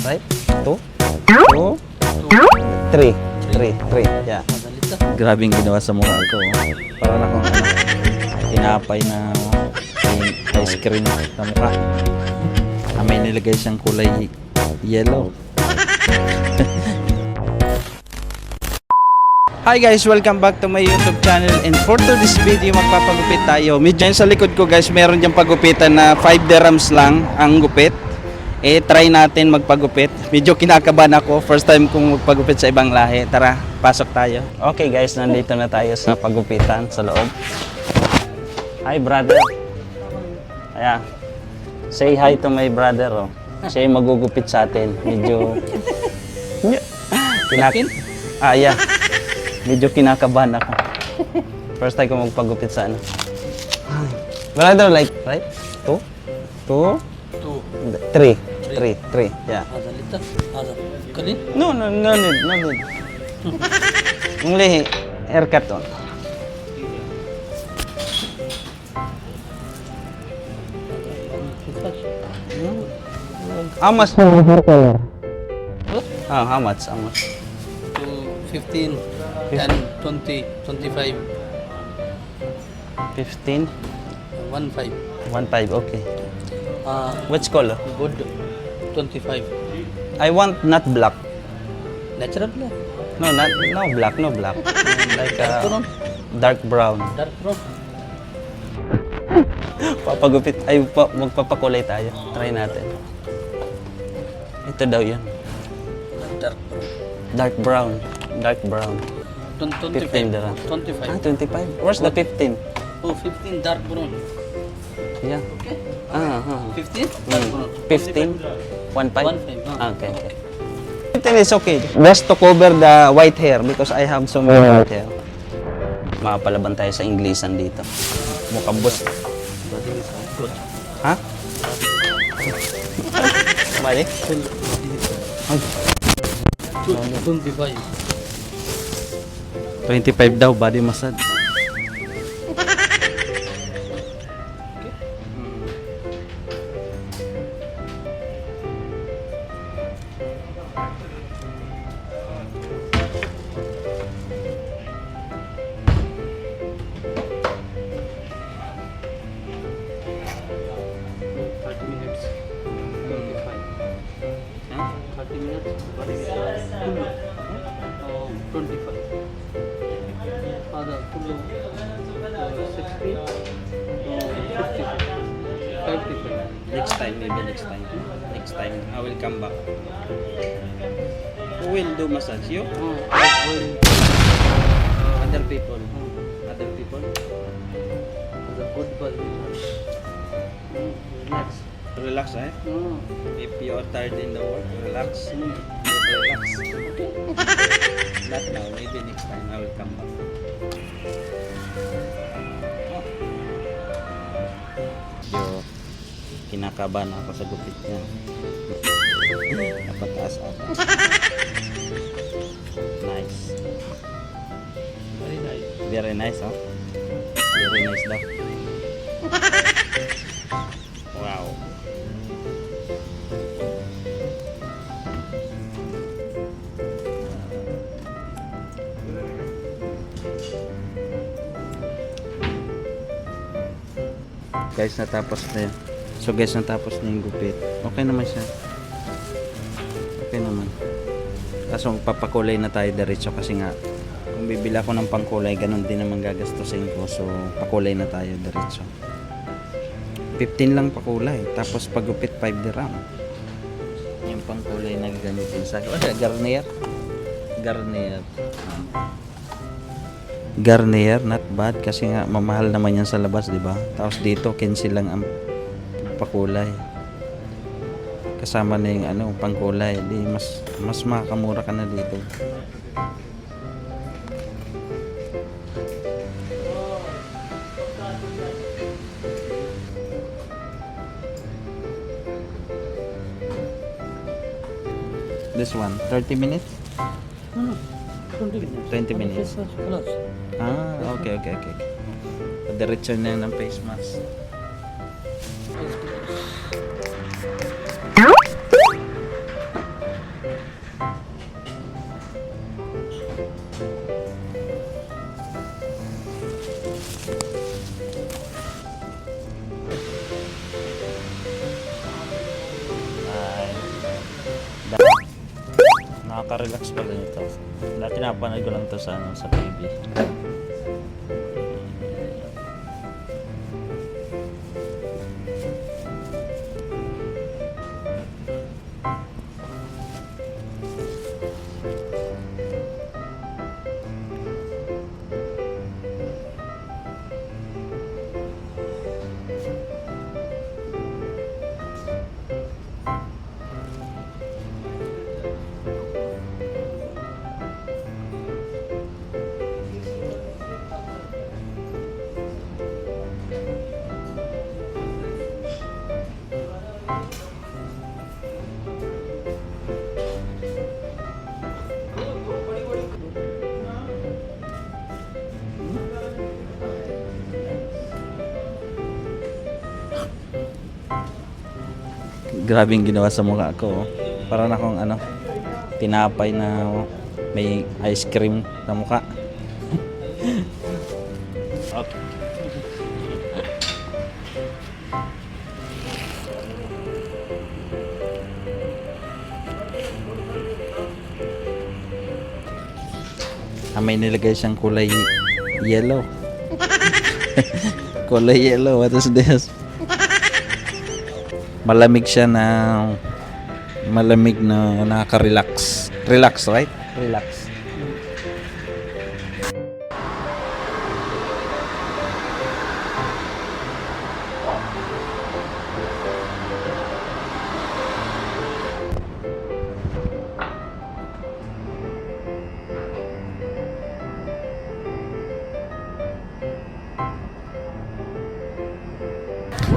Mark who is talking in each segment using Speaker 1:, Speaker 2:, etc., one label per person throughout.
Speaker 1: Right? 2? 2? 3. 3. Yeah. Grabing ginawa sa mukha ko. Para na kung tinapay na ice cream sa mukha. May nilagay siyang kulay yellow. Hi guys, welcome back to my YouTube channel, and for today's video magpapagupit tayo. Medyo sa likod ko guys, meron diyang pagupitan na 5 dirhams lang ang gupit. Try natin magpagupit. Medyo kinakabahan ako, first time kong magpagupit sa ibang lahi. Tara, pasok tayo. Okay guys, nandito na tayo sa pagupitan sa loob. Hi brother. Ayan. Say hi to my brother. Oh. Siya yung magugupit sa atin. Medyo yeah. Medyo kinakabahan ako. First time ko magpagupit sa ano. Brother, like, right? 2? 3. Yeah. No need. Only haircut on. How much? Hair color. Oh, how much?
Speaker 2: 15, 10, 20, 25.
Speaker 1: 15?
Speaker 2: 15.
Speaker 1: 15, okay. Which color?
Speaker 2: Good. 25.
Speaker 1: I want not black.
Speaker 2: Natural black.
Speaker 1: No black. Like
Speaker 2: Brown.
Speaker 1: dark brown.
Speaker 2: Dark brown.
Speaker 1: Papagupit, magpapakulay tayo. Try natin. Ito daw yan.
Speaker 2: Dark brown.
Speaker 1: Dark brown.
Speaker 2: 25.
Speaker 1: 15 dirham.
Speaker 2: 25.
Speaker 1: 25. Where's the 15?
Speaker 2: Oh, 15 dark brown.
Speaker 1: Yeah.
Speaker 2: Okay. 15?
Speaker 1: 15? 15?
Speaker 2: 15.
Speaker 1: Okay. 15 is okay. Just to cover the white hair because I have so many white hair. Makapalaban tayo sa Inglesan dito. Mukhang boss.
Speaker 2: Good.
Speaker 1: Ha? Mali? Ay.
Speaker 2: 25.
Speaker 1: 25 daw, body massage. Next time, I will come back. Who will do massage? You? Other people.
Speaker 2: The good body. Relax.
Speaker 1: Relax, eh? If you are tired in the work, relax. Relax. Not now, maybe next time I will come back. Kinakabahan ako sa gupit niya. Napataas ata. Nice.
Speaker 2: Very nice.
Speaker 1: Very nice, huh? Very nice daw. Wow. Guys, natapos na yun. So guys, natapos na yung gupit. Okay naman siya. Okay naman. Kaso papakulay na tayo diretso kasi nga kung bibila ko ng pangkulay, ganun din naman gagastusin ko. So pakulay na tayo diretso. 15 lang pakulay. Tapos pagupit 5 dirham. Yung pangkulay na gagamitin sa Garnier, not bad kasi nga mamahal naman yan sa labas, di ba? Tapos dito 15 lang ang pakulay. Kasama na yung pangkulay, di mas makakamura ka na dito. This one, 30 minutes?
Speaker 2: 20 minutes.
Speaker 1: 20 minutes. Okay. Diretso na ng face mask. Nakaka-relax pala nito. Dati napanood ko lang to sa, sa TV. Grabing ginawa sa mukha ko. Parang akong ano, tinapay na may ice cream na mukha. Okay. May nilagay siyang kulay yellow. Kulay yellow, what is this? Malamig siya na malamig na nakaka-relax. Relax, right? Relax.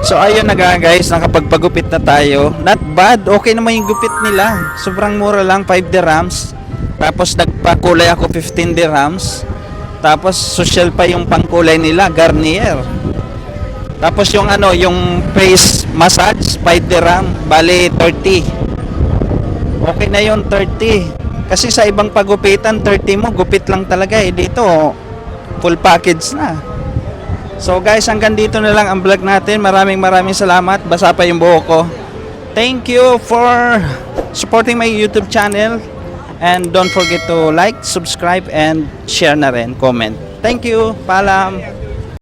Speaker 1: So ayun na nga guys, nakapagpagupit na tayo. Not bad, okay naman yung gupit nila. Sobrang mura lang, 5 dirhams. Tapos nagpakulay ako 15 dirhams. Tapos social pa yung pangkulay nila, Garnier. Tapos yung ano, yung face massage, 5 dirham, bali 30. Okay na yun, 30. Kasi sa ibang pagupitan, 30 mo, gupit lang talaga eh. Dito, full package na. So guys, hanggang dito na lang ang vlog natin. Maraming salamat. Basa pa yung buhok ko. Thank you for supporting my YouTube channel. And don't forget to like, subscribe, and share na rin, comment. Thank you. Paalam.